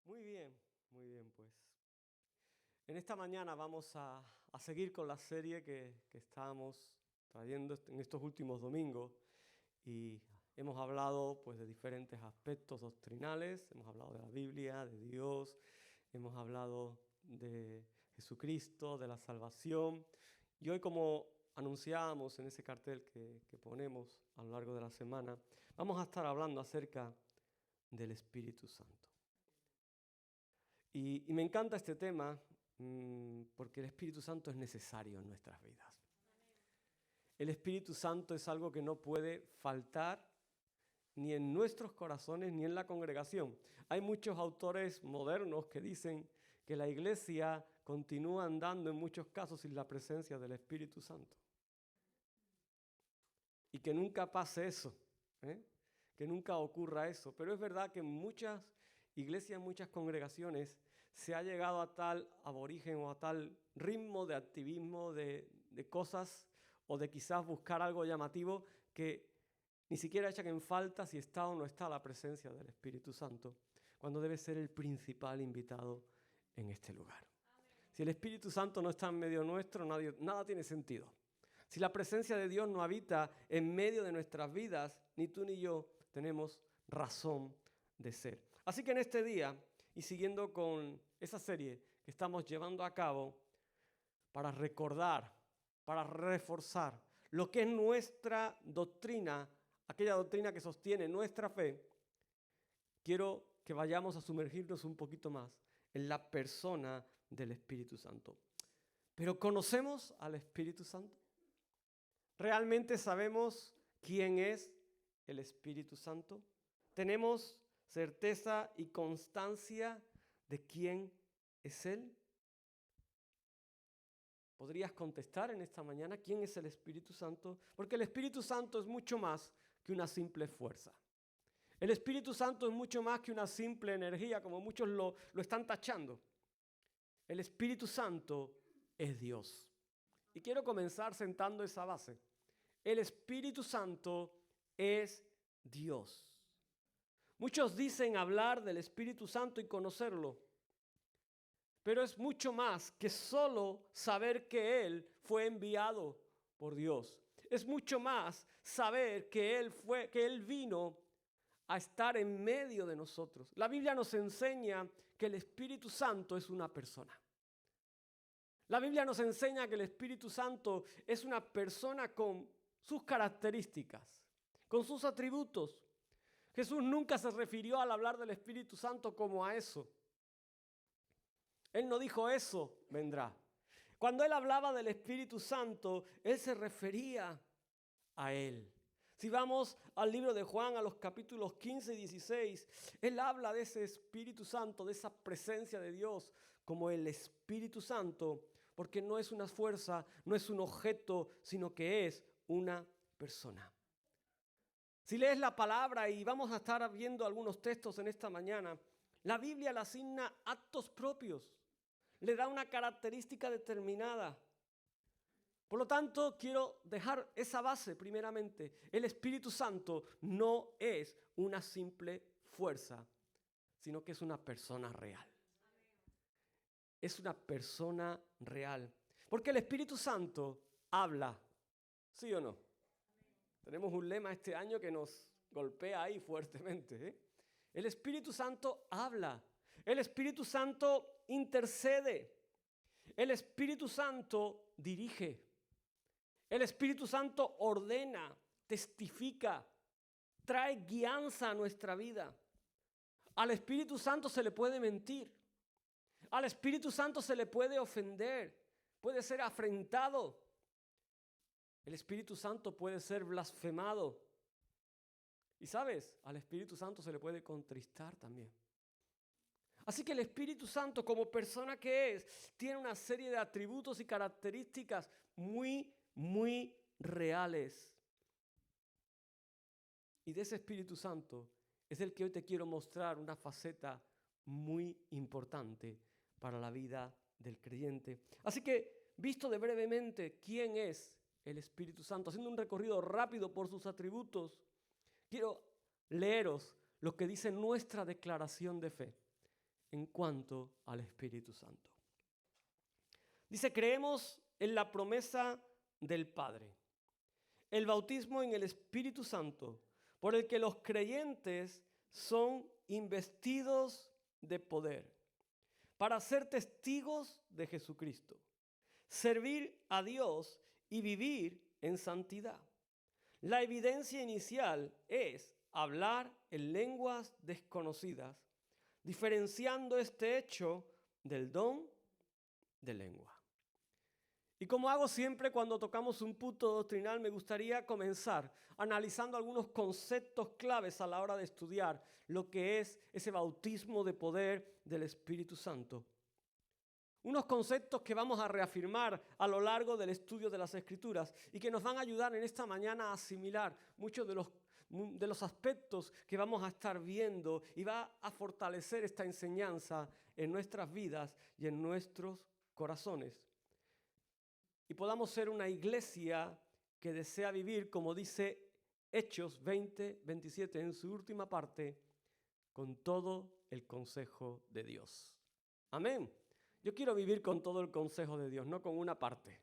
Muy bien, pues. En esta mañana vamos a seguir con la serie que estamos trayendo en estos últimos domingos y hemos hablado pues de diferentes aspectos doctrinales, hemos hablado de la Biblia, de Dios, hemos hablado de Jesucristo, de la salvación y hoy, como anunciábamos en ese cartel que ponemos a lo largo de la semana, vamos a estar hablando acerca del Espíritu Santo. Y me encanta este tema porque el Espíritu Santo es necesario en nuestras vidas. El Espíritu Santo es algo que no puede faltar ni en nuestros corazones ni en la congregación. Hay muchos autores modernos que dicen que la iglesia continúa andando en muchos casos sin la presencia del Espíritu Santo. Y que nunca pase eso, que nunca ocurra eso. Pero es verdad que en muchas iglesias, en muchas congregaciones, se ha llegado a tal aborigen o a tal ritmo de activismo, de cosas o de quizás buscar algo llamativo que ni siquiera echan en falta si está o no está la presencia del Espíritu Santo, cuando debe ser el principal invitado en este lugar. Si el Espíritu Santo no está en medio nuestro, nada tiene sentido. Si la presencia de Dios no habita en medio de nuestras vidas, ni tú ni yo tenemos razón de ser. Así que en este día, y siguiendo con esa serie que estamos llevando a cabo, para recordar, para reforzar lo que es nuestra doctrina, aquella doctrina que sostiene nuestra fe, quiero que vayamos a sumergirnos un poquito más en la persona del Espíritu Santo. ¿Pero conocemos al Espíritu Santo? ¿Realmente sabemos quién es el Espíritu Santo? ¿Tenemos certeza y constancia de quién es Él? ¿Podrías contestar en esta mañana quién es el Espíritu Santo? Porque el Espíritu Santo es mucho más que una simple fuerza. El Espíritu Santo es mucho más que una simple energía, como muchos lo están tachando. El Espíritu Santo es Dios. Y quiero comenzar sentando esa base. El Espíritu Santo es Dios. Muchos dicen hablar del Espíritu Santo y conocerlo, pero es mucho más que solo saber que Él fue enviado por Dios. Es mucho más saber que Él vino a estar en medio de nosotros. La Biblia nos enseña que el Espíritu Santo es una persona. La Biblia nos enseña que el Espíritu Santo es una persona con sus características, con sus atributos. Jesús nunca se refirió al hablar del Espíritu Santo como a eso. Él no dijo eso vendrá. Cuando Él hablaba del Espíritu Santo, Él se refería a Él. Si vamos al libro de Juan, a los capítulos 15 y 16, Él habla de ese Espíritu Santo, de esa presencia de Dios como el Espíritu Santo, porque no es una fuerza, no es un objeto, sino que es una persona. Si lees la palabra, y vamos a estar viendo algunos textos en esta mañana, la Biblia le asigna actos propios, le da una característica determinada. Por lo tanto, quiero dejar esa base primeramente. El Espíritu Santo no es una simple fuerza, sino que es una persona real. Es una persona real. Porque el Espíritu Santo habla, ¿sí o no? Tenemos un lema este año que nos golpea ahí fuertemente. El Espíritu Santo habla. El Espíritu Santo intercede. El Espíritu Santo dirige. El Espíritu Santo ordena, testifica, trae guianza a nuestra vida. Al Espíritu Santo se le puede mentir. Al Espíritu Santo se le puede ofender. Puede ser afrentado. El Espíritu Santo puede ser blasfemado. Y sabes, al Espíritu Santo se le puede contristar también. Así que el Espíritu Santo, como persona que es, tiene una serie de atributos y características muy reales. Y de ese Espíritu Santo es el que hoy te quiero mostrar una faceta muy importante para la vida del creyente. Así que, visto de brevemente quién es el Espíritu Santo, haciendo un recorrido rápido por sus atributos, quiero leeros lo que dice nuestra declaración de fe. en cuanto al Espíritu Santo. Dice, creemos en la promesa del Padre, el bautismo en el Espíritu Santo, por el que los creyentes son investidos de poder para ser testigos de Jesucristo, servir a Dios y vivir en santidad. La evidencia inicial es hablar en lenguas desconocidas, diferenciando este hecho del don de lengua. Y como hago siempre cuando tocamos un punto doctrinal, me gustaría comenzar analizando algunos conceptos claves a la hora de estudiar lo que es ese bautismo de poder del Espíritu Santo. Unos conceptos que vamos a reafirmar a lo largo del estudio de las Escrituras y que nos van a ayudar en esta mañana a asimilar muchos de los aspectos que vamos a estar viendo, y va a fortalecer esta enseñanza en nuestras vidas y en nuestros corazones. Y podamos ser una iglesia que desea vivir, como dice Hechos 20:27 en su última parte, con todo el consejo de Dios. Amén. Yo quiero vivir con todo el consejo de Dios, no con una parte.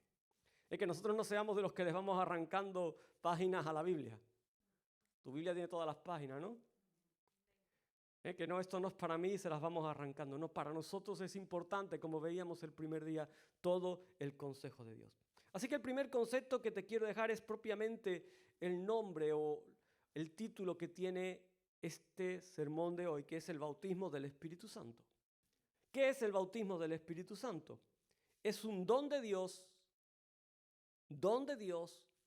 Es que nosotros no seamos de los que les vamos arrancando páginas a la Biblia. Tu Biblia tiene todas las páginas, ¿no? Que no, esto no es para mí y se las vamos arrancando. No, para nosotros es importante, como veíamos el primer día, todo el consejo de Dios. Así que el primer concepto que te quiero dejar es propiamente el nombre o el título que tiene este sermón de hoy, que es el bautismo del Espíritu Santo. ¿Qué es el bautismo del Espíritu Santo? Es un don de Dios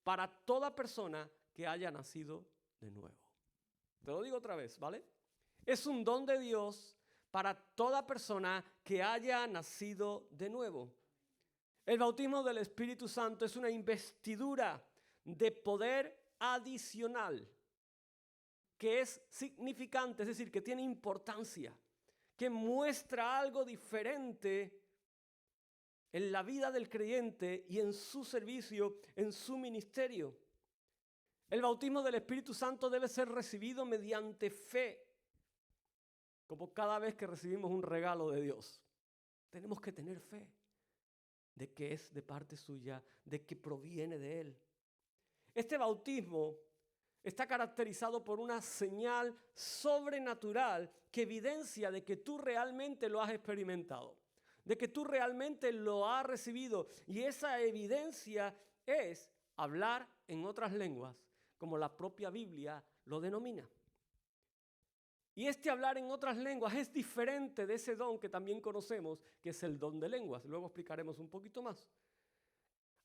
para toda persona que haya nacido de nuevo. Te lo digo otra vez, ¿vale? Es un don de Dios para toda persona que haya nacido de nuevo. El bautismo del Espíritu Santo es una investidura de poder adicional que es significante, es decir, que tiene importancia, que muestra algo diferente en la vida del creyente y en su servicio, en su ministerio. El bautismo del Espíritu Santo debe ser recibido mediante fe, como cada vez que recibimos un regalo de Dios. Tenemos que tener fe de que es de parte suya, de que proviene de Él. Este bautismo está caracterizado por una señal sobrenatural que evidencia de que tú realmente lo has experimentado, de que tú realmente lo has recibido. Y esa evidencia es hablar en otras lenguas, como la propia Biblia lo denomina. Y este hablar en otras lenguas es diferente de ese don que también conocemos, que es el don de lenguas. Luego explicaremos un poquito más.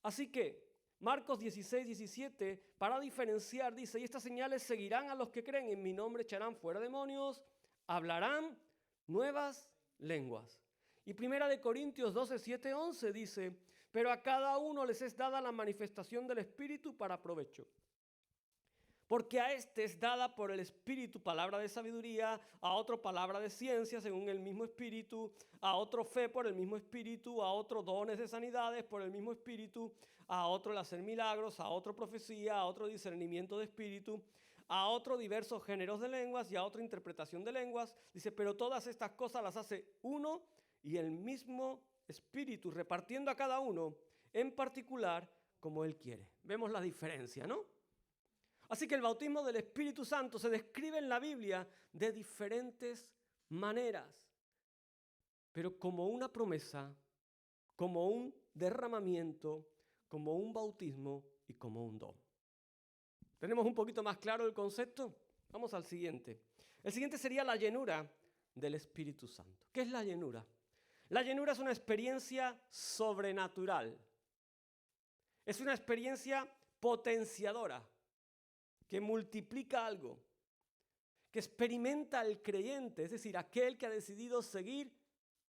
Así que Marcos 16:17, para diferenciar, dice, y estas señales seguirán a los que creen, en mi nombre echarán fuera demonios, hablarán nuevas lenguas. Y 1 Corintios 12:7-11 dice, pero a cada uno les es dada la manifestación del Espíritu para provecho. Porque a este es dada por el Espíritu palabra de sabiduría, a otro palabra de ciencia según el mismo Espíritu, a otro fe por el mismo Espíritu, a otro dones de sanidades por el mismo Espíritu, a otro el hacer milagros, a otro profecía, a otro discernimiento de espíritu, a otro diversos géneros de lenguas y a otra interpretación de lenguas. Dice, pero todas estas cosas las hace uno y el mismo Espíritu, repartiendo a cada uno en particular como Él quiere. Vemos la diferencia, ¿no? Así que el bautismo del Espíritu Santo se describe en la Biblia de diferentes maneras, pero como una promesa, como un derramamiento, como un bautismo y como un don. ¿Tenemos un poquito más claro el concepto? Vamos al siguiente. El siguiente sería la llenura del Espíritu Santo. ¿Qué es la llenura? La llenura es una experiencia sobrenatural. Es una experiencia potenciadora, que multiplica algo, que experimenta el creyente, es decir, aquel que ha decidido seguir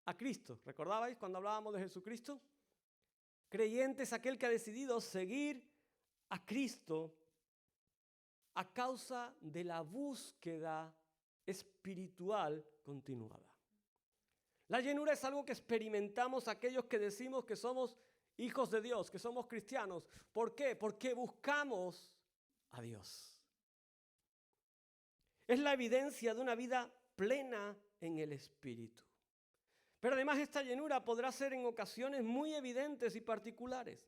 a Cristo. ¿Recordabais cuando hablábamos de Jesucristo? Creyente es aquel que ha decidido seguir a Cristo a causa de la búsqueda espiritual continuada. La llenura es algo que experimentamos aquellos que decimos que somos hijos de Dios, que somos cristianos. ¿Por qué? Porque buscamos a Dios. Es la evidencia de una vida plena en el Espíritu. Pero además esta llenura podrá ser en ocasiones muy evidentes y particulares.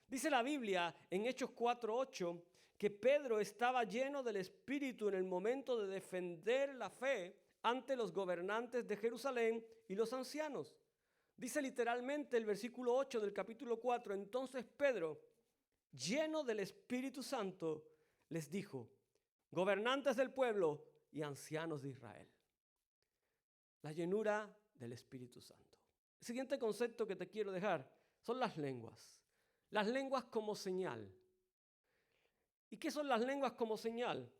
Dice la Biblia en Hechos 4:8 que Pedro estaba lleno del Espíritu en el momento de defender la fe ante los gobernantes de Jerusalén y los ancianos. Dice literalmente el versículo 8 del capítulo 4, entonces Pedro, lleno del Espíritu Santo, les dijo, gobernantes del pueblo y ancianos de Israel. La llenura del Espíritu Santo. El siguiente concepto que te quiero dejar son las lenguas. Las lenguas como señal. ¿Y qué son las lenguas como señal?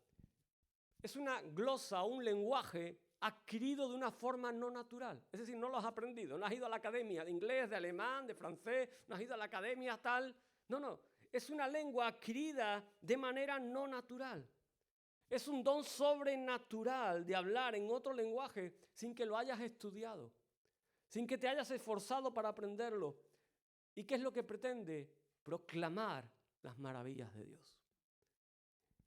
Es una glosa, un lenguaje adquirido de una forma no natural. Es decir, no lo has aprendido, no has ido a la academia de inglés, de alemán, de francés, no has ido a la academia tal. No. Es una lengua adquirida de manera no natural. Es un don sobrenatural de hablar en otro lenguaje sin que lo hayas estudiado, sin que te hayas esforzado para aprenderlo. ¿Y qué es lo que pretende? Proclamar las maravillas de Dios.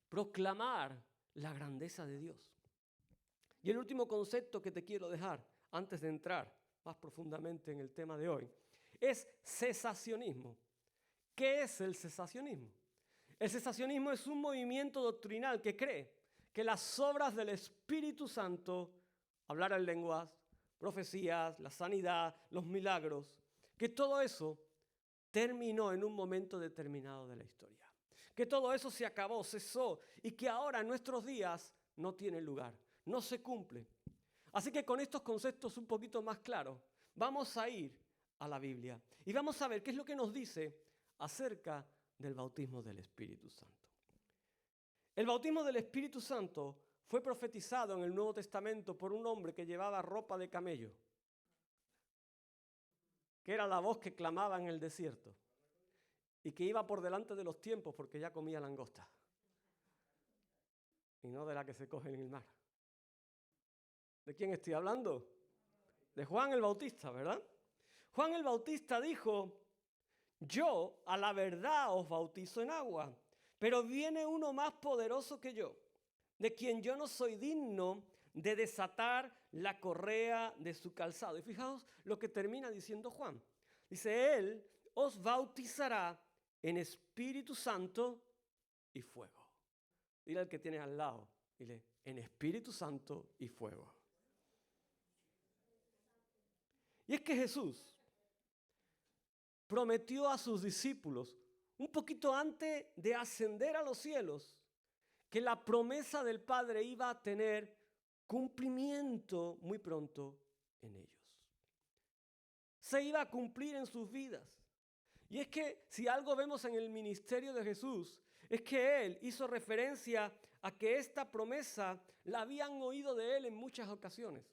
Proclamar la grandeza de Dios. Y el último concepto que te quiero dejar antes de entrar más profundamente en el tema de hoy es cesacionismo. ¿Qué es el cesacionismo? El cesacionismo es un movimiento doctrinal que cree que las obras del Espíritu Santo, hablar en lenguas, profecías, la sanidad, los milagros, que todo eso terminó en un momento determinado de la historia. Que todo eso se acabó, cesó y que ahora en nuestros días no tiene lugar, no se cumple. Así que con estos conceptos un poquito más claros, vamos a ir a la Biblia y vamos a ver qué es lo que nos dice acerca del bautismo del Espíritu Santo. El bautismo del Espíritu Santo fue profetizado en el Nuevo Testamento por un hombre que llevaba ropa de camello, que era la voz que clamaba en el desierto y que iba por delante de los tiempos porque ya comía langosta y no de la que se coge en el mar. ¿De quién estoy hablando? De Juan el Bautista, ¿verdad? Juan el Bautista dijo, yo a la verdad os bautizo en agua, pero viene uno más poderoso que yo, de quien yo no soy digno de desatar la correa de su calzado. Y fijaos lo que termina diciendo Juan. Dice, él os bautizará en Espíritu Santo y fuego. Dile al que tienes al lado, dile, en Espíritu Santo y fuego. Y es que Jesús prometió a sus discípulos, un poquito antes de ascender a los cielos, que la promesa del Padre iba a tener cumplimiento muy pronto en ellos. Se iba a cumplir en sus vidas. Y es que si algo vemos en el ministerio de Jesús, es que Él hizo referencia a que esta promesa la habían oído de Él en muchas ocasiones.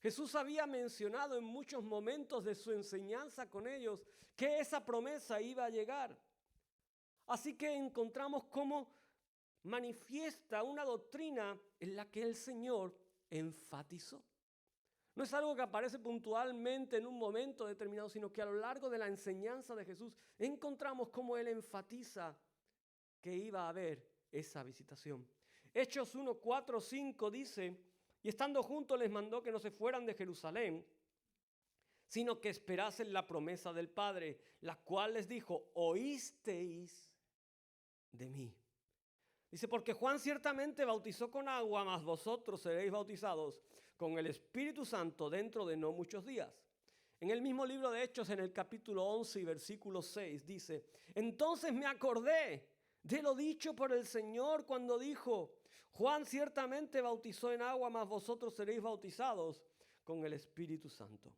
Jesús había mencionado en muchos momentos de su enseñanza con ellos que esa promesa iba a llegar. Así que encontramos cómo manifiesta una doctrina en la que el Señor enfatizó. No es algo que aparece puntualmente en un momento determinado, sino que a lo largo de la enseñanza de Jesús encontramos cómo Él enfatiza que iba a haber esa visitación. Hechos 1, 4, 5 dice, y estando juntos les mandó que no se fueran de Jerusalén, sino que esperasen la promesa del Padre, la cual les dijo, oísteis de mí. Dice, porque Juan ciertamente bautizó con agua, mas vosotros seréis bautizados con el Espíritu Santo dentro de no muchos días. En el mismo libro de Hechos, en el capítulo 11 y versículo 6, dice, entonces me acordé de lo dicho por el Señor cuando dijo, Juan ciertamente bautizó en agua, mas vosotros seréis bautizados con el Espíritu Santo.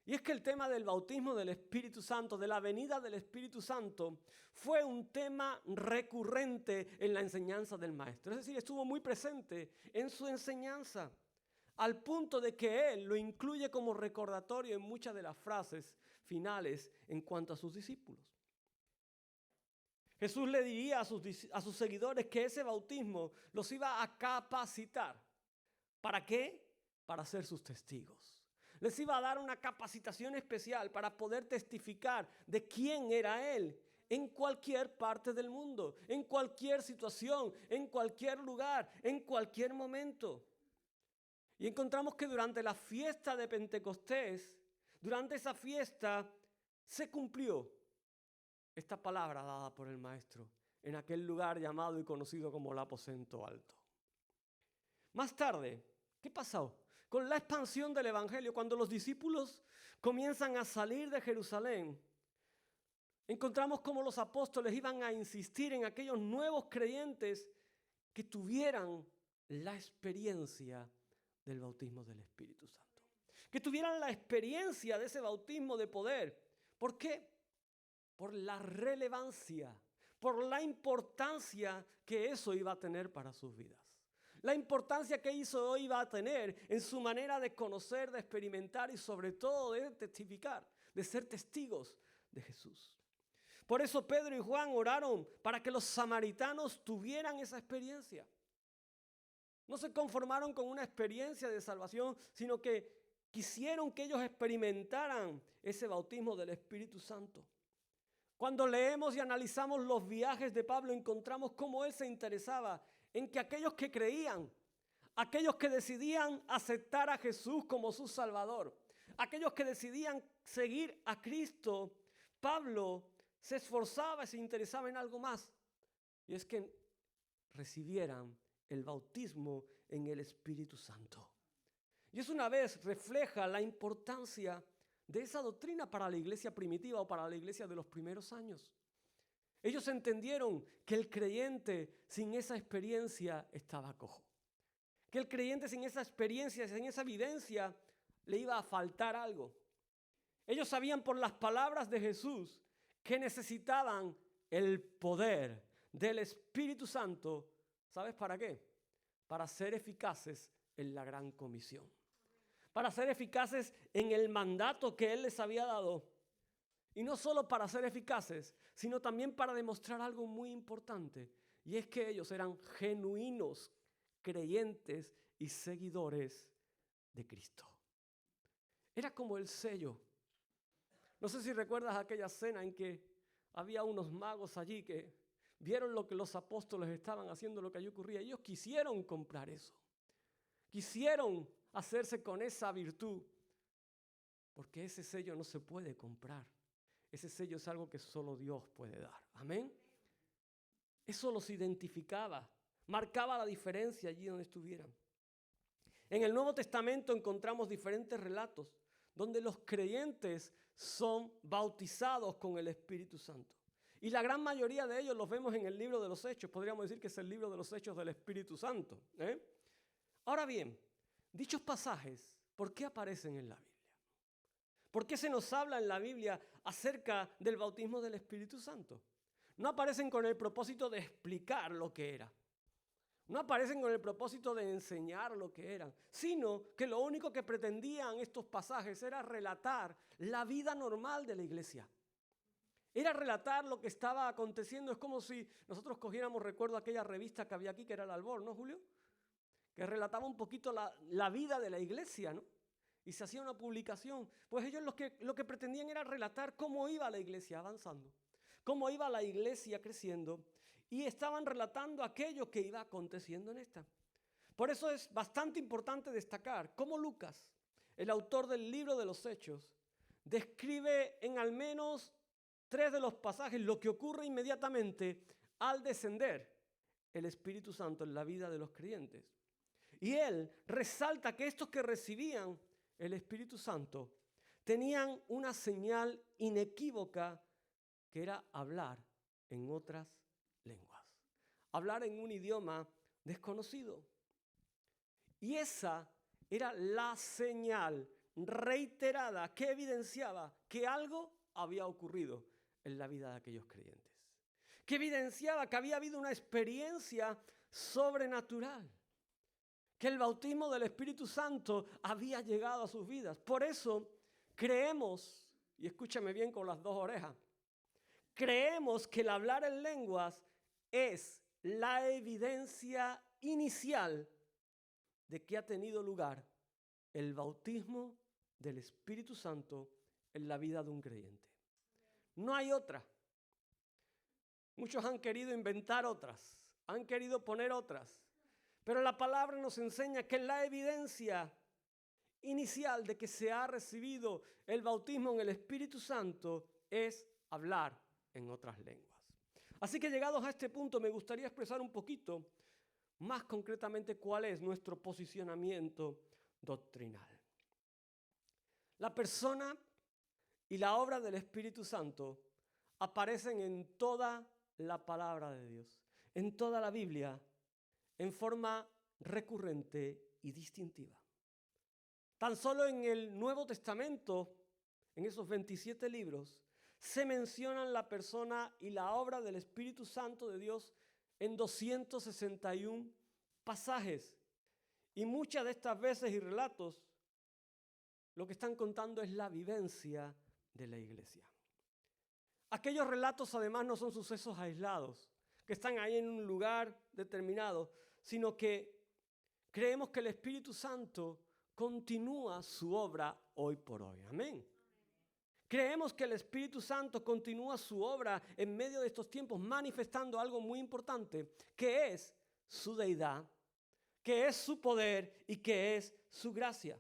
Y es que el tema del bautismo del Espíritu Santo, de la venida del Espíritu Santo, fue un tema recurrente en la enseñanza del Maestro. Es decir, estuvo muy presente en su enseñanza, al punto de que Él lo incluye como recordatorio en muchas de las frases finales en cuanto a sus discípulos. Jesús le diría a sus seguidores que ese bautismo los iba a capacitar. ¿Para qué? Para ser sus testigos. Les iba a dar una capacitación especial para poder testificar de quién era Él en cualquier parte del mundo, en cualquier situación, en cualquier lugar, en cualquier momento. Y encontramos que durante la fiesta de Pentecostés, durante esa fiesta, se cumplió esta palabra dada por el Maestro en aquel lugar llamado y conocido como el aposento alto. Más tarde, ¿qué pasó? Con la expansión del Evangelio, cuando los discípulos comienzan a salir de Jerusalén, encontramos cómo los apóstoles iban a insistir en aquellos nuevos creyentes que tuvieran la experiencia del bautismo del Espíritu Santo. Que tuvieran la experiencia de ese bautismo de poder. ¿Por qué? Por la relevancia, por la importancia que eso iba a tener para sus vidas. La importancia que eso iba a tener en su manera de conocer, de experimentar y sobre todo de testificar, de ser testigos de Jesús. Por eso Pedro y Juan oraron para que los samaritanos tuvieran esa experiencia. No se conformaron con una experiencia de salvación, sino que quisieron que ellos experimentaran ese bautismo del Espíritu Santo. Cuando leemos y analizamos los viajes de Pablo, encontramos cómo él se interesaba en que aquellos que creían, aquellos que decidían aceptar a Jesús como su Salvador, aquellos que decidían seguir a Cristo, Pablo se esforzaba y se interesaba en algo más. Y es que recibieran el bautismo en el Espíritu Santo. Y eso una vez refleja la importancia de esa doctrina para la iglesia primitiva o para la iglesia de los primeros años. Ellos entendieron que el creyente sin esa experiencia estaba cojo. Que el creyente sin esa experiencia, sin esa evidencia, le iba a faltar algo. Ellos sabían por las palabras de Jesús que necesitaban el poder del Espíritu Santo. ¿Sabes para qué? Para ser eficaces en la gran comisión. Para ser eficaces en el mandato que Él les había dado. Y no solo para ser eficaces, sino también para demostrar algo muy importante. Y es que ellos eran genuinos creyentes y seguidores de Cristo. Era como el sello. No sé si recuerdas aquella cena en que había unos magos allí que vieron lo que los apóstoles estaban haciendo, lo que allí ocurría. Ellos quisieron comprar eso. Quisieron hacerse con esa virtud. Porque ese sello no se puede comprar. Ese sello es algo que solo Dios puede dar. Amén. Eso los identificaba. Marcaba la diferencia allí donde estuvieran. En el Nuevo Testamento encontramos diferentes relatos donde los creyentes son bautizados con el Espíritu Santo. Y la gran mayoría de ellos los vemos en el libro de los Hechos. Podríamos decir que es el libro de los Hechos del Espíritu Santo. Ahora bien, dichos pasajes, ¿por qué aparecen en la Biblia? ¿Por qué se nos habla en la Biblia acerca del bautismo del Espíritu Santo? No aparecen con el propósito de explicar lo que era. No aparecen con el propósito de enseñar lo que eran, sino que lo único que pretendían estos pasajes era relatar la vida normal de la iglesia. Era relatar lo que estaba aconteciendo. Es como si nosotros cogiéramos, recuerdo aquella revista que había aquí, que era el Albor, ¿no, Julio? Que relataba un poquito la vida de la iglesia, ¿no? Y se hacía una publicación. Pues ellos lo que pretendían era relatar cómo iba la iglesia avanzando, cómo iba la iglesia creciendo, y estaban relatando aquello que iba aconteciendo en esta. Por eso es bastante importante destacar cómo Lucas, el autor del libro de los Hechos, describe en al menos 3 de los pasajes lo que ocurre inmediatamente al descender el Espíritu Santo en la vida de los creyentes. Y él resalta que estos que recibían el Espíritu Santo tenían una señal inequívoca que era hablar en otras lenguas, hablar en un idioma desconocido. Y esa era la señal reiterada que evidenciaba que algo había ocurrido en la vida de aquellos creyentes, que evidenciaba que había habido una experiencia sobrenatural, que el bautismo del Espíritu Santo había llegado a sus vidas. Por eso creemos, y escúchame bien con las 2 orejas, creemos que el hablar en lenguas es la evidencia inicial de que ha tenido lugar el bautismo del Espíritu Santo en la vida de un creyente. No hay otra. Muchos han querido inventar otras, han querido poner otras, Pero la palabra nos enseña que la evidencia inicial de que se ha recibido el bautismo en el Espíritu Santo es hablar en otras lenguas. Así que llegados a este punto me gustaría expresar un poquito más concretamente cuál es nuestro posicionamiento doctrinal. La persona y la obra del Espíritu Santo aparecen en toda la palabra de Dios, en toda la Biblia, en forma recurrente y distintiva. Tan solo en el Nuevo Testamento, en esos 27 libros, se mencionan la persona y la obra del Espíritu Santo de Dios en 261 pasajes. Y muchas de estas veces y relatos, lo que están contando es la vivencia de la iglesia. Aquellos relatos además no son sucesos aislados, que están ahí en un lugar determinado, sino que creemos que el Espíritu Santo continúa su obra hoy por hoy. Amén. Creemos que el Espíritu Santo continúa su obra en medio de estos tiempos, manifestando algo muy importante, que es su deidad, que es su poder y que es su gracia.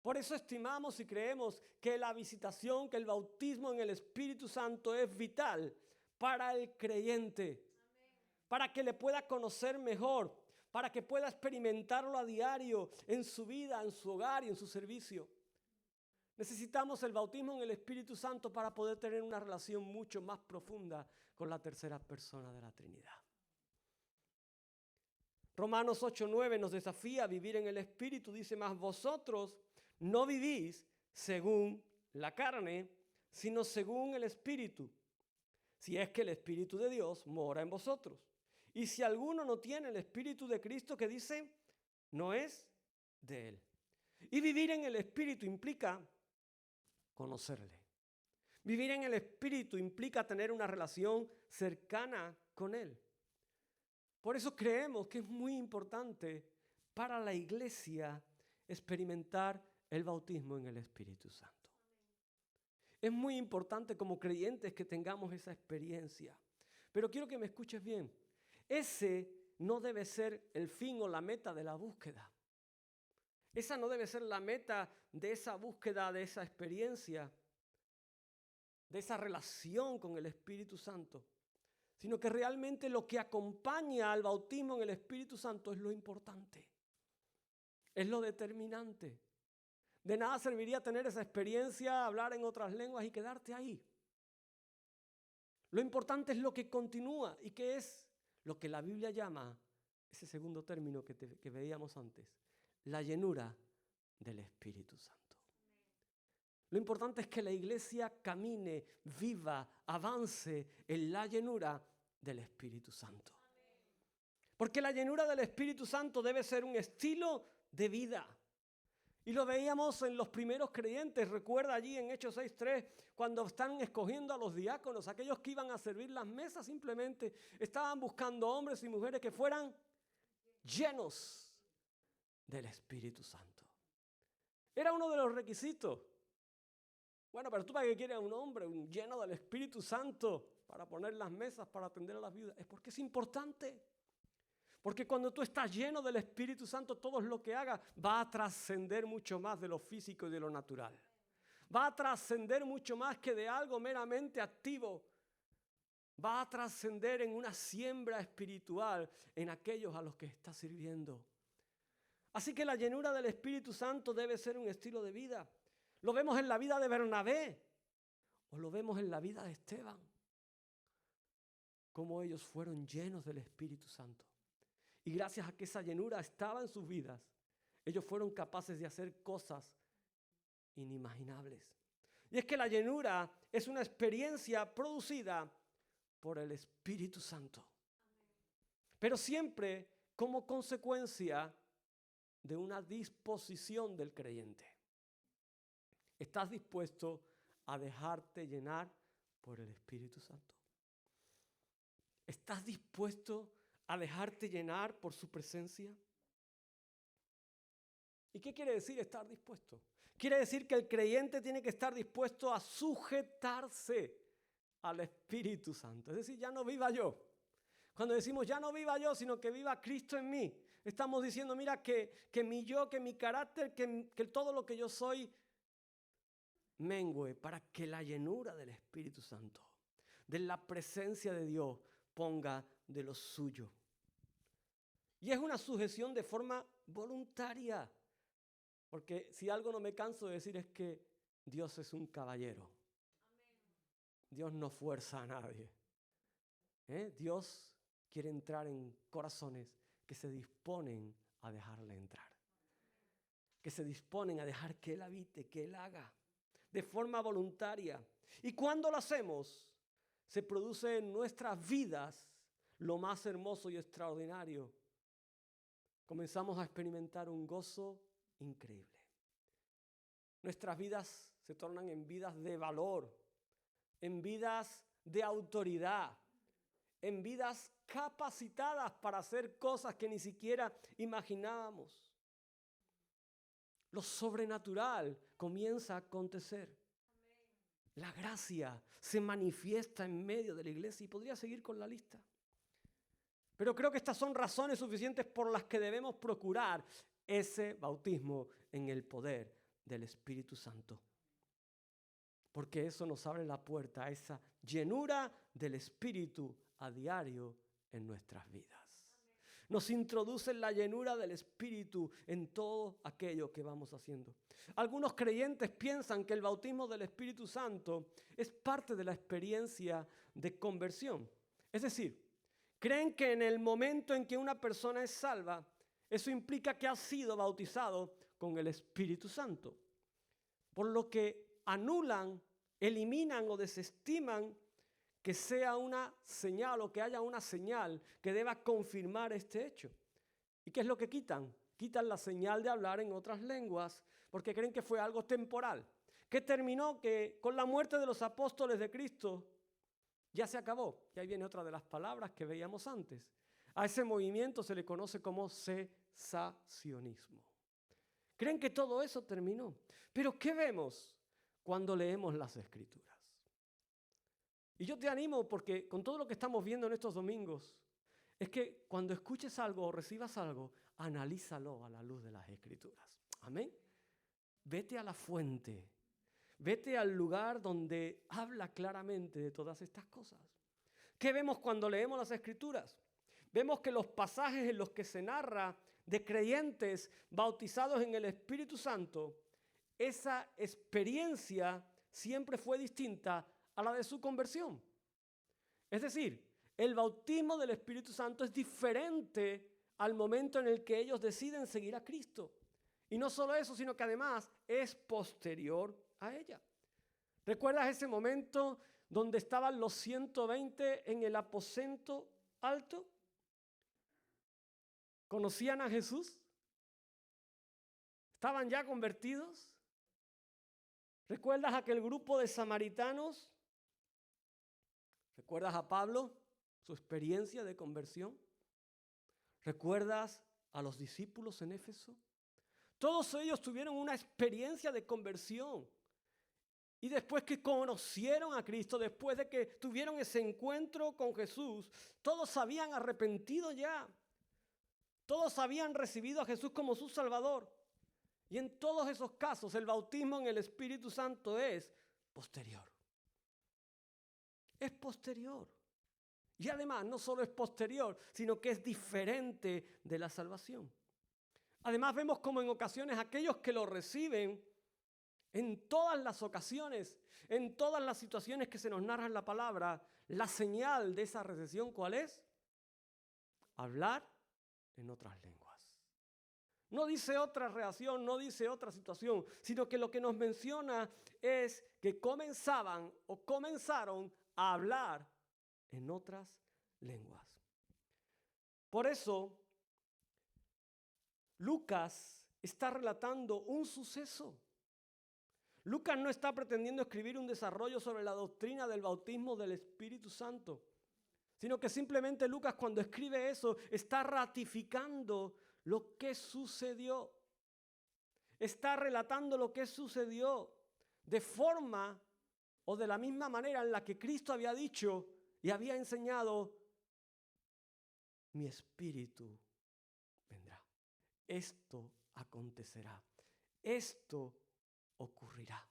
Por eso estimamos y creemos que la visitación, que el bautismo en el Espíritu Santo es vital para el creyente, para que le pueda conocer mejor, para que pueda experimentarlo a diario en su vida, en su hogar y en su servicio. Necesitamos el bautismo en el Espíritu Santo para poder tener una relación mucho más profunda con la tercera persona de la Trinidad. Romanos 8:9 nos desafía a vivir en el Espíritu. Dice, mas vosotros no vivís según la carne, sino según el Espíritu. Si es que el Espíritu de Dios mora en vosotros. Y si alguno no tiene el Espíritu de Cristo, que dice, no es de él. Y vivir en el Espíritu implica conocerle. Vivir en el Espíritu implica tener una relación cercana con Él. Por eso creemos que es muy importante para la iglesia experimentar el bautismo en el Espíritu Santo. Es muy importante como creyentes que tengamos esa experiencia. Pero quiero que me escuches bien. Ese no debe ser el fin o la meta de la búsqueda. Esa no debe ser la meta de esa búsqueda, de esa experiencia, de esa relación con el Espíritu Santo, sino que realmente lo que acompaña al bautismo en el Espíritu Santo es lo importante, es lo determinante. De nada serviría tener esa experiencia, hablar en otras lenguas y quedarte ahí. Lo importante es lo que continúa y que es lo que la Biblia llama, ese segundo término que veíamos antes, la llenura del Espíritu Santo. Lo importante es que la iglesia camine, viva, avance en la llenura del Espíritu Santo. Porque la llenura del Espíritu Santo debe ser un estilo de vida. Y lo veíamos en los primeros creyentes. Recuerda allí en Hechos 6:3, cuando están escogiendo a los diáconos, aquellos que iban a servir las mesas, simplemente estaban buscando hombres y mujeres que fueran llenos del Espíritu Santo. Era uno de los requisitos. Bueno, pero tú para qué quieres un hombre lleno del Espíritu Santo para poner las mesas, para atender a las viudas. Es porque es importante. Porque cuando tú estás lleno del Espíritu Santo, todo lo que hagas va a trascender mucho más de lo físico y de lo natural. Va a trascender mucho más que de algo meramente activo. Va a trascender en una siembra espiritual en aquellos a los que estás sirviendo. Así que la llenura del Espíritu Santo debe ser un estilo de vida. Lo vemos en la vida de Bernabé o lo vemos en la vida de Esteban. Cómo ellos fueron llenos del Espíritu Santo. Y gracias a que esa llenura estaba en sus vidas, ellos fueron capaces de hacer cosas inimaginables. Y es que la llenura es una experiencia producida por el Espíritu Santo. Pero siempre como consecuencia de una disposición del creyente. ¿Estás dispuesto a dejarte llenar por el Espíritu Santo? ¿Estás dispuesto a dejarte llenar por su presencia? ¿Y qué quiere decir estar dispuesto? Quiere decir que el creyente tiene que estar dispuesto a sujetarse al Espíritu Santo. Es decir, ya no viva yo. Cuando decimos ya no viva yo, sino que viva Cristo en mí. Estamos diciendo, mira, que mi yo, que mi carácter, que todo lo que yo soy mengue para que la llenura del Espíritu Santo, de la presencia de Dios, ponga de lo suyo. Y es una sujeción de forma voluntaria. Porque si algo no me canso de decir es que Dios es un caballero. Dios no fuerza a nadie. Dios quiere entrar en corazones que se disponen a dejarle entrar. Que se disponen a dejar que Él habite, que Él haga. De forma voluntaria. Y cuando lo hacemos, se produce en nuestras vidas lo más hermoso y extraordinario. Comenzamos a experimentar un gozo increíble. Nuestras vidas se tornan en vidas de valor, en vidas de autoridad, en vidas capacitadas para hacer cosas que ni siquiera imaginábamos. Lo sobrenatural comienza a acontecer. La gracia se manifiesta en medio de la iglesia y podría seguir con la lista. Pero creo que estas son razones suficientes por las que debemos procurar ese bautismo en el poder del Espíritu Santo. Porque eso nos abre la puerta a esa llenura del Espíritu a diario en nuestras vidas. Nos introduce en la llenura del Espíritu en todo aquello que vamos haciendo. Algunos creyentes piensan que el bautismo del Espíritu Santo es parte de la experiencia de conversión. Es decir, creen que en el momento en que una persona es salva, eso implica que ha sido bautizado con el Espíritu Santo. Por lo que anulan, eliminan o desestiman que sea una señal o que haya una señal que deba confirmar este hecho. ¿Y qué es lo que quitan? Quitan la señal de hablar en otras lenguas porque creen que fue algo temporal, que terminó que con la muerte de los apóstoles de Cristo ya se acabó. Y ahí viene otra de las palabras que veíamos antes. A ese movimiento se le conoce como cesacionismo. Creen que todo eso terminó. Pero ¿qué vemos cuando leemos las Escrituras? Y yo te animo porque con todo lo que estamos viendo en estos domingos, es que cuando escuches algo o recibas algo, analízalo a la luz de las Escrituras. Amén. Vete a la fuente. Vete al lugar donde habla claramente de todas estas cosas. ¿Qué vemos cuando leemos las Escrituras? Vemos que los pasajes en los que se narra de creyentes bautizados en el Espíritu Santo, esa experiencia siempre fue distinta a la de su conversión. Es decir, el bautismo del Espíritu Santo es diferente al momento en el que ellos deciden seguir a Cristo. Y no solo eso, sino que además es posterior a ella. ¿Recuerdas ese momento donde estaban los 120 en el aposento alto? ¿Conocían a Jesús? ¿Estaban ya convertidos? ¿Recuerdas aquel grupo de samaritanos? ¿Recuerdas a Pablo, su experiencia de conversión? ¿Recuerdas a los discípulos en Éfeso? Todos ellos tuvieron una experiencia de conversión. Y después que conocieron a Cristo, después de que tuvieron ese encuentro con Jesús, todos se habían arrepentido ya. Todos habían recibido a Jesús como su Salvador. Y en todos esos casos, el bautismo en el Espíritu Santo es posterior. Es posterior. Y además, no solo es posterior, sino que es diferente de la salvación. Además, vemos como en ocasiones aquellos que lo reciben, en todas las ocasiones, en todas las situaciones que se nos narra en la palabra, la señal de esa recepción, ¿cuál es? Hablar en otras lenguas. No dice otra reacción, no dice otra situación, sino que lo que nos menciona es que comenzaron a hablar en otras lenguas. Por eso, Lucas está relatando un suceso. Lucas no está pretendiendo escribir un desarrollo sobre la doctrina del bautismo del Espíritu Santo, sino que simplemente Lucas, cuando escribe eso, está ratificando lo que sucedió. Está relatando lo que sucedió de forma o de la misma manera en la que Cristo había dicho y había enseñado mi espíritu vendrá. Esto acontecerá. Esto ocurrirá.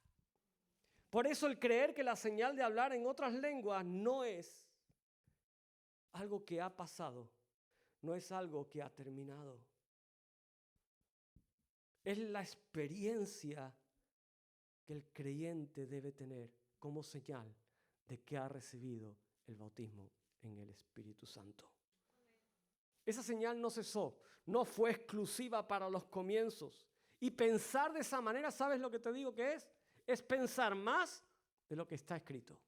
Por eso el creer que la señal de hablar en otras lenguas no es algo que ha pasado, no es algo que ha terminado. Es la experiencia que el creyente debe tener como señal de que ha recibido el bautismo en el Espíritu Santo. Esa señal no cesó, no fue exclusiva para los comienzos. Y pensar de esa manera, ¿sabes lo que te digo que es? Es pensar más de lo que está escrito.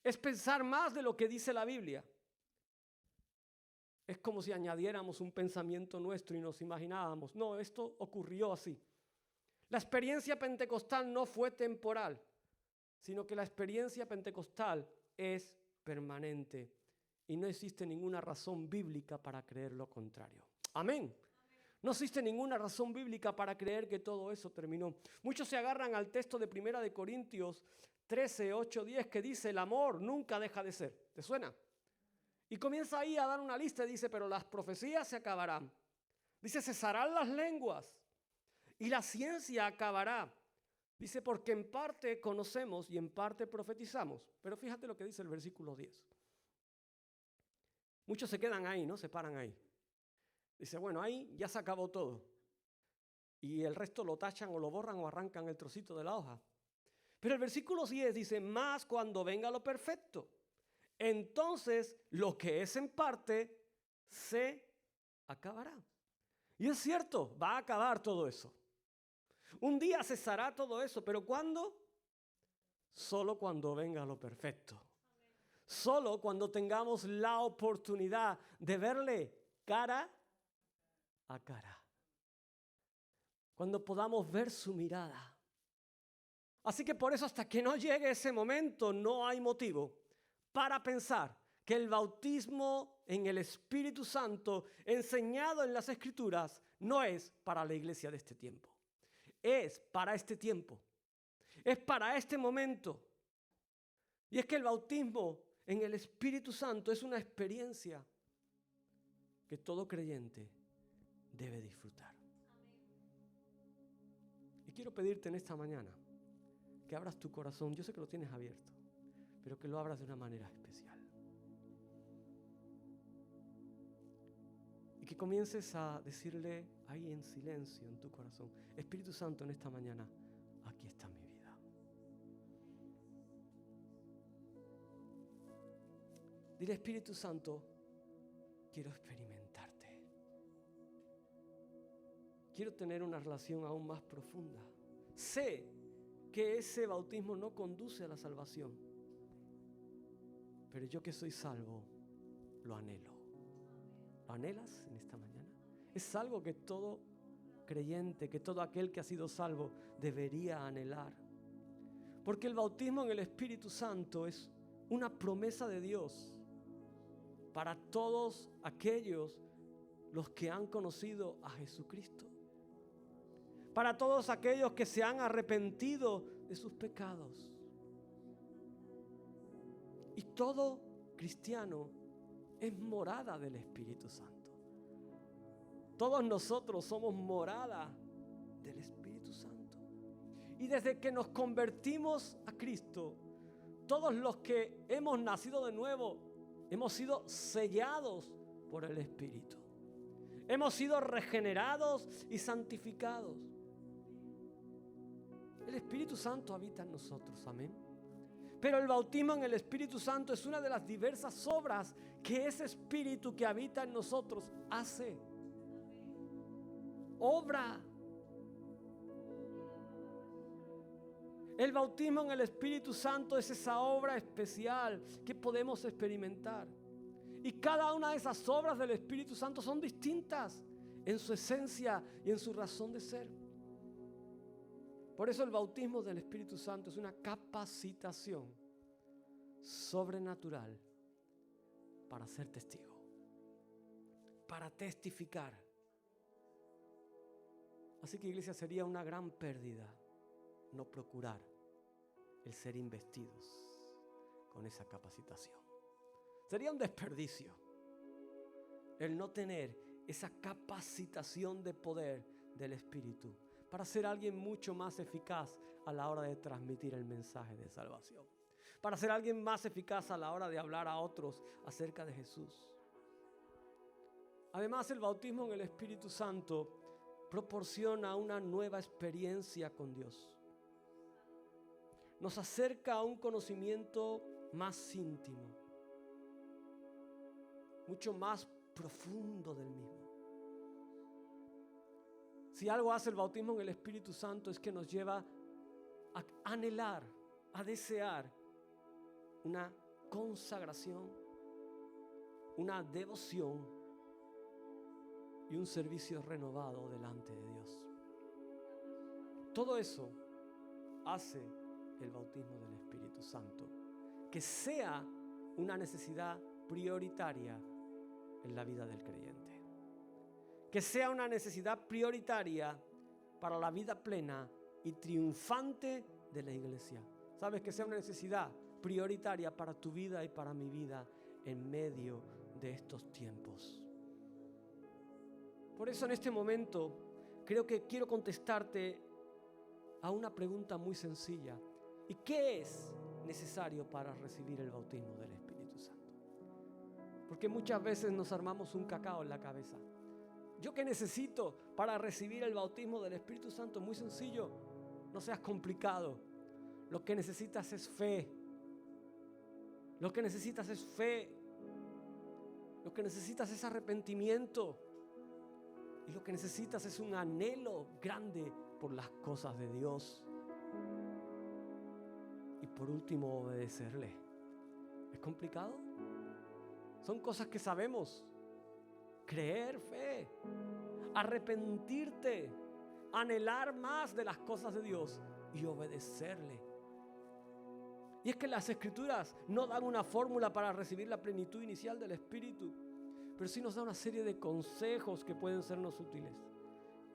Es pensar más de lo que dice la Biblia. Es como si añadiéramos un pensamiento nuestro y nos imaginábamos, no, esto ocurrió así. La experiencia pentecostal no fue temporal, sino que la experiencia pentecostal es permanente y no existe ninguna razón bíblica para creer lo contrario. Amén. No existe ninguna razón bíblica para creer que todo eso terminó. Muchos se agarran al texto de 1 de Corintios 13, 8, 10 que dice, el amor nunca deja de ser. ¿Te suena? Y comienza ahí a dar una lista y dice, pero las profecías se acabarán. Dice, cesarán las lenguas y la ciencia acabará. Dice, porque en parte conocemos y en parte profetizamos. Pero fíjate lo que dice el versículo 10. Muchos se quedan ahí, ¿no? Se paran ahí. Dice, bueno, ahí ya se acabó todo. Y el resto lo tachan o lo borran o arrancan el trocito de la hoja. Pero el versículo 10 dice, más cuando venga lo perfecto. Entonces lo que es en parte se acabará. Y es cierto, va a acabar todo eso. Un día cesará todo eso, pero ¿cuándo? Solo cuando venga lo perfecto. Solo cuando tengamos la oportunidad de verle cara a cara. Cuando podamos ver su mirada. Así que por eso hasta que no llegue ese momento no hay motivo para pensar que el bautismo en el Espíritu Santo enseñado en las Escrituras no es para la iglesia de este tiempo. Es para este tiempo. Es para este momento. Y es que el bautismo en el Espíritu Santo es una experiencia que todo creyente debe disfrutar. Y quiero pedirte en esta mañana que abras tu corazón. Yo sé que lo tienes abierto, pero que lo abras de una manera especial. Y que comiences a decirle ahí en silencio en tu corazón, Espíritu Santo, en esta mañana, aquí está mi vida. Dile, Espíritu Santo, quiero experimentarte. Quiero tener una relación aún más profunda. Sé que ese bautismo no conduce a la salvación, pero yo que soy salvo, lo anhelo. ¿Lo anhelas en esta mañana? Es algo que todo creyente, que todo aquel que ha sido salvo debería anhelar. Porque el bautismo en el Espíritu Santo es una promesa de Dios para todos aquellos los que han conocido a Jesucristo. Para todos aquellos que se han arrepentido de sus pecados. Y todo cristiano es morada del Espíritu Santo. Todos nosotros somos morada del Espíritu Santo. Y desde que nos convertimos a Cristo, todos los que hemos nacido de nuevo, hemos sido sellados por el Espíritu. Hemos sido regenerados y santificados. El Espíritu Santo habita en nosotros, amén. Pero el bautismo en el Espíritu Santo es una de las diversas obras que ese Espíritu que habita en nosotros hace. Obra. El bautismo en el Espíritu Santo es esa obra especial que podemos experimentar. Y cada una de esas obras del Espíritu Santo son distintas en su esencia y en su razón de ser. Por eso el bautismo del Espíritu Santo es una capacitación sobrenatural para ser testigo, para testificar. Así que, iglesia, sería una gran pérdida no procurar el ser investidos con esa capacitación. Sería un desperdicio. el no tener esa capacitación de poder del Espíritu para ser alguien mucho más eficaz a la hora de transmitir el mensaje de salvación, para ser alguien más eficaz a la hora de hablar a otros acerca de Jesús. Además, el bautismo en el Espíritu Santo proporciona una nueva experiencia con Dios. Nos acerca a un conocimiento más íntimo, mucho más profundo del mismo. Si algo hace el bautismo en el Espíritu Santo es que nos lleva a anhelar, a desear una consagración, una devoción y un servicio renovado delante de Dios. Todo eso hace el bautismo del Espíritu Santo que sea una necesidad prioritaria en la vida del creyente, que sea una necesidad prioritaria para la vida plena y triunfante de la iglesia. ¿Sabes? Que sea una necesidad prioritaria para tu vida y para mi vida en medio de estos tiempos. Por eso en este momento creo que quiero contestarte a una pregunta muy sencilla. ¿Y qué es necesario para recibir el bautismo del Espíritu Santo? Porque muchas veces nos armamos un cacao en la cabeza. ¿Yo qué necesito para recibir el bautismo del Espíritu Santo? Muy sencillo, no seas complicado. Lo que necesitas es fe. Lo que necesitas es fe. Lo que necesitas es arrepentimiento. Y lo que necesitas es un anhelo grande por las cosas de Dios. Y por último, obedecerle. ¿Es complicado? Son cosas que sabemos. Creer, fe, arrepentirte, anhelar más de las cosas de Dios y obedecerle. Y es que las Escrituras no dan una fórmula para recibir la plenitud inicial del Espíritu, pero sí nos da una serie de consejos que pueden sernos útiles.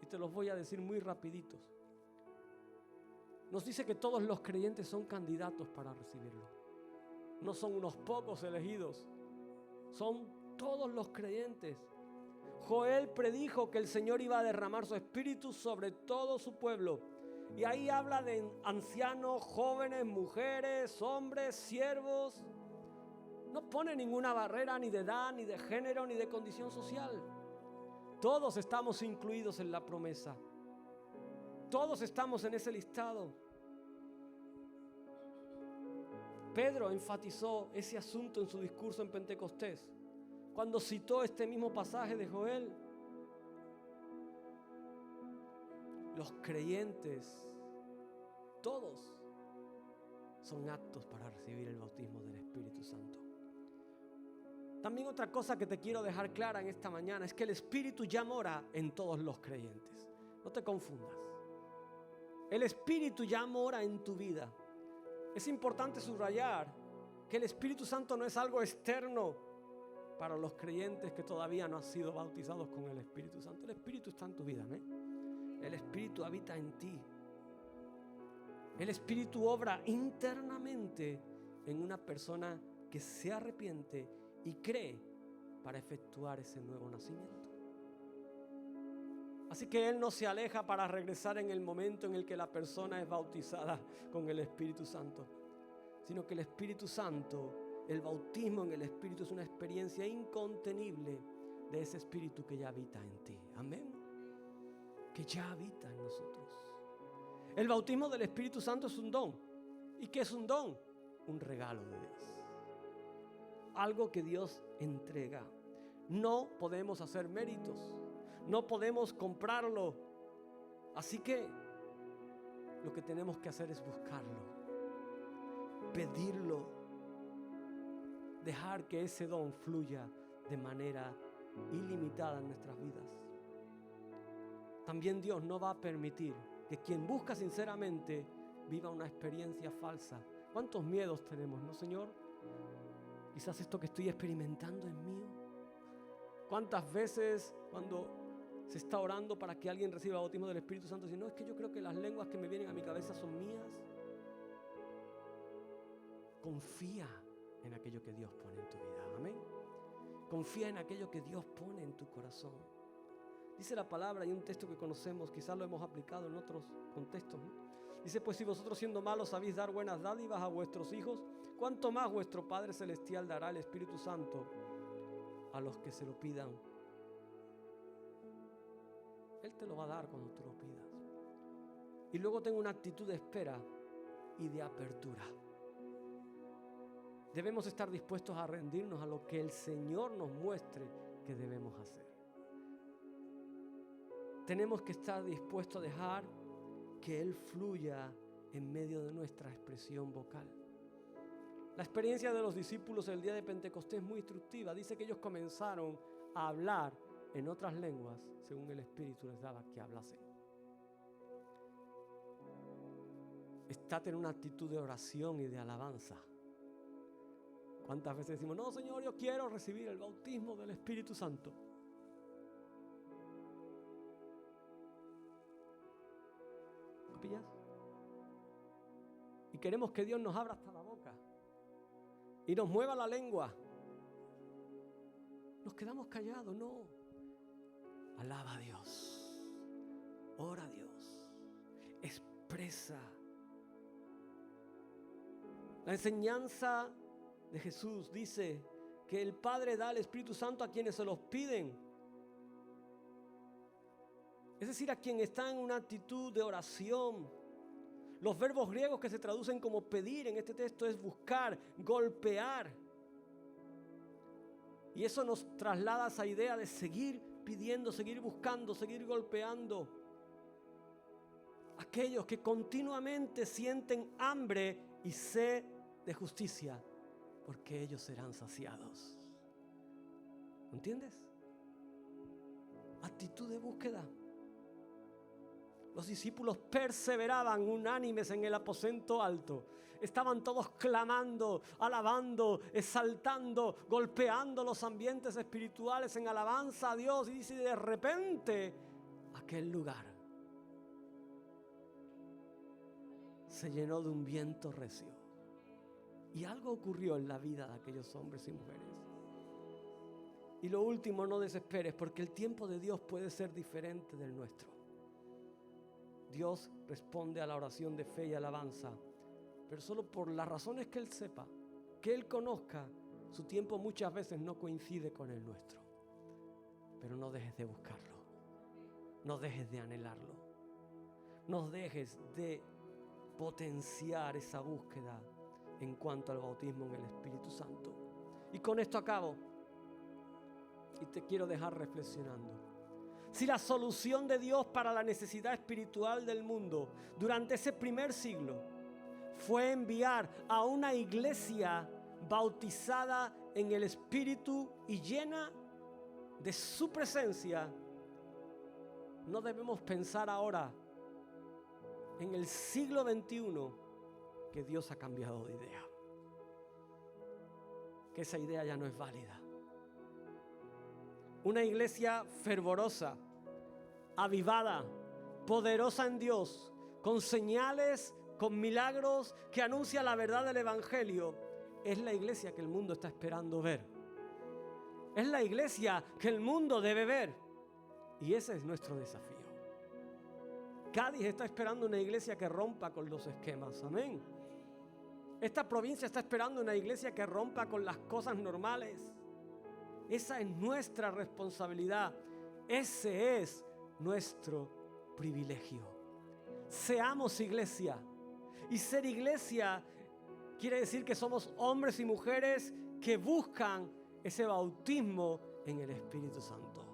Y te los voy a decir muy rapiditos. Nos dice que todos los creyentes son candidatos para recibirlo. No son unos pocos elegidos, son todos los creyentes. Joel predijo que el Señor iba a derramar su espíritu sobre todo su pueblo. Y ahí habla de ancianos, jóvenes, mujeres, hombres, siervos. No pone ninguna barrera ni de edad, ni de género, ni de condición social. Todos estamos incluidos en la promesa. Todos estamos en ese listado. Pedro enfatizó ese asunto en su discurso en Pentecostés, cuando citó este mismo pasaje de Joel. Los creyentes, todos, son aptos para recibir el bautismo del Espíritu Santo. También otra cosa que te quiero dejar clara en esta mañana es que el Espíritu ya mora en todos los creyentes. No te confundas. El Espíritu ya mora en tu vida. Es importante subrayar que el Espíritu Santo no es algo externo para los creyentes que todavía no han sido bautizados con el Espíritu Santo. El Espíritu está en tu vida, ¿eh? El Espíritu habita en ti. El Espíritu obra internamente en una persona que se arrepiente y cree para efectuar ese nuevo nacimiento. Así que Él no se aleja para regresar en el momento en el que la persona es bautizada con el Espíritu Santo, sino que el Espíritu Santo, el bautismo en el Espíritu es una experiencia incontenible de ese Espíritu que ya habita en ti. Amén. Que ya habita en nosotros. El bautismo del Espíritu Santo es un don. ¿Y qué es un don? Un regalo de Dios. Algo que Dios entrega. No podemos hacer méritos. No podemos comprarlo. Así que lo que tenemos que hacer es buscarlo, pedirlo, dejar que ese don fluya de manera ilimitada en nuestras vidas. También Dios no va a permitir que quien busca sinceramente viva una experiencia falsa. ¿Cuántos miedos tenemos, no, Señor? Quizás esto que estoy experimentando es mío. ¿Cuántas veces cuando se está orando para que alguien reciba el bautismo del Espíritu Santo dice, no, es que yo creo que las lenguas que me vienen a mi cabeza son mías? Confía en aquello que Dios pone en tu vida. Amén. Confía en aquello que Dios pone en tu corazón. Dice la palabra, hay un texto que conocemos, quizás lo hemos aplicado en otros contextos, ¿no? Dice, pues si vosotros siendo malos sabéis dar buenas dádivas a vuestros hijos, ¿cuánto más vuestro Padre Celestial dará el Espíritu Santo a los que se lo pidan? Él te lo va a dar cuando tú lo pidas. Y luego tengo una actitud de espera y de apertura. Debemos estar dispuestos a rendirnos a lo que el Señor nos muestre que debemos hacer. Tenemos que estar dispuestos a dejar que Él fluya en medio de nuestra expresión vocal. La experiencia de los discípulos el día de Pentecostés es muy instructiva. Dice que ellos comenzaron a hablar en otras lenguas según el Espíritu les daba que hablasen. Estate en una actitud de oración y de alabanza. ¿Cuántas veces decimos, no, Señor, yo quiero recibir el bautismo del Espíritu Santo? ¿Lo pillas? Y queremos que Dios nos abra hasta la boca y nos mueva la lengua. Nos quedamos callados, no. Alaba a Dios, ora a Dios, expresa. La enseñanza de Jesús dice que el Padre da el Espíritu Santo a quienes se los piden. Es decir, a quien está en una actitud de oración. Los verbos griegos que se traducen como pedir en este texto es buscar, golpear. Y eso nos traslada a esa idea de seguir pidiendo, seguir buscando, seguir golpeando. Aquellos que continuamente sienten hambre y sed de justicia, porque ellos serán saciados. ¿Entiendes? Actitud de búsqueda. Los discípulos perseveraban unánimes en el aposento alto. Estaban todos clamando, alabando, exaltando, golpeando los ambientes espirituales en alabanza a Dios. Y dice, de repente, aquel lugar se llenó de un viento recio. Y algo ocurrió en la vida de aquellos hombres y mujeres. Y lo último, no desesperes, porque el tiempo de Dios puede ser diferente del nuestro. Dios responde a la oración de fe y alabanza, pero solo por las razones que Él sepa, que Él conozca. Su tiempo muchas veces no coincide con el nuestro. Pero no dejes de buscarlo, no dejes de anhelarlo, no dejes de potenciar esa búsqueda en cuanto al bautismo en el Espíritu Santo. Y con esto acabo y te quiero dejar reflexionando. Si la solución de Dios para la necesidad espiritual del mundo durante ese primer siglo fue enviar a una iglesia bautizada en el Espíritu y llena de su presencia, no debemos pensar ahora, en el siglo XXI, que Dios ha cambiado de idea, que esa idea ya no es válida. Una iglesia fervorosa, avivada, poderosa en Dios, con señales, con milagros, que anuncia la verdad del Evangelio, es la iglesia que el mundo está esperando ver. Es la iglesia que el mundo debe ver. Y ese es nuestro desafío. Cádiz está esperando una iglesia que rompa con los esquemas. Amén. Esta provincia está esperando una iglesia que rompa con las cosas normales. Esa es nuestra responsabilidad. Ese es nuestro privilegio. Seamos iglesia. Y ser iglesia quiere decir que somos hombres y mujeres que buscan ese bautismo en el Espíritu Santo,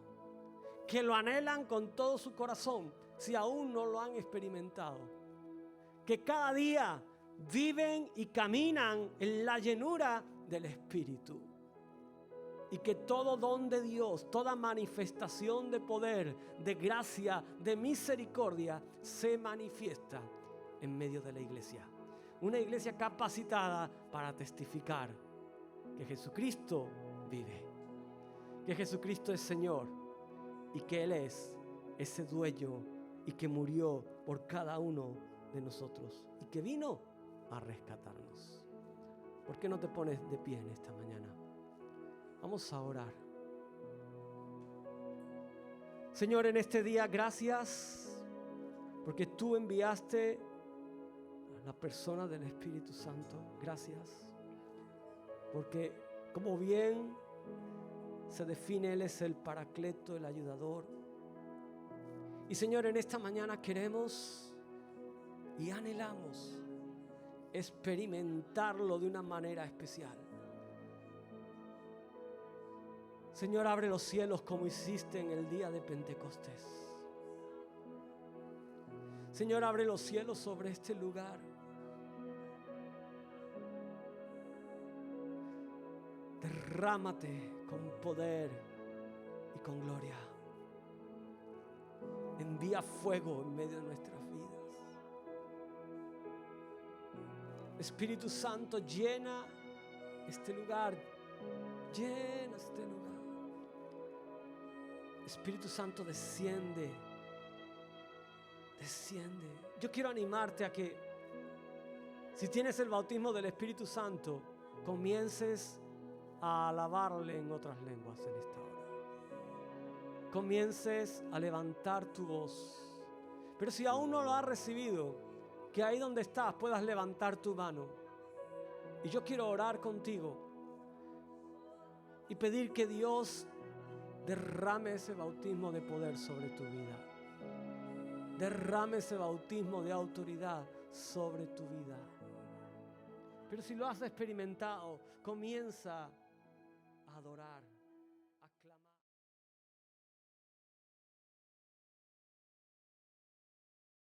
que lo anhelan con todo su corazón, si aún no lo han experimentado, que cada día viven y caminan en la llenura del Espíritu, y que todo don de Dios, toda manifestación de poder, de gracia, de misericordia, se manifiesta en medio de la iglesia. Una iglesia capacitada para testificar que Jesucristo vive, que Jesucristo es Señor y que Él es ese dueño y que murió por cada uno de nosotros y que vino a rescatarnos. ¿Por qué no te pones de pie en esta mañana? Vamos a orar. Señor, en este día, gracias porque tú enviaste a la persona del Espíritu Santo. Gracias porque, como bien se define, Él es el Paracleto, el ayudador. Y Señor, en esta mañana queremos y anhelamos experimentarlo de una manera especial. Señor, abre los cielos como hiciste en el día de Pentecostés. Señor, abre los cielos sobre este lugar. Derrámate con poder y con gloria. Envía fuego en medio de nuestras vidas. Espíritu Santo, llena este lugar. Llena este lugar. Espíritu Santo, desciende. Desciende. Yo quiero animarte a que, si tienes el bautismo del Espíritu Santo, comiences a alabarle en otras lenguas en esta hora. Comiences a levantar tu voz. Pero si aún no lo has recibido, que ahí donde estás puedas levantar tu mano. Y yo quiero orar contigo y pedir que Dios derrame ese bautismo de poder sobre tu vida. Derrame ese bautismo de autoridad sobre tu vida. Pero si lo has experimentado, comienza a adorar.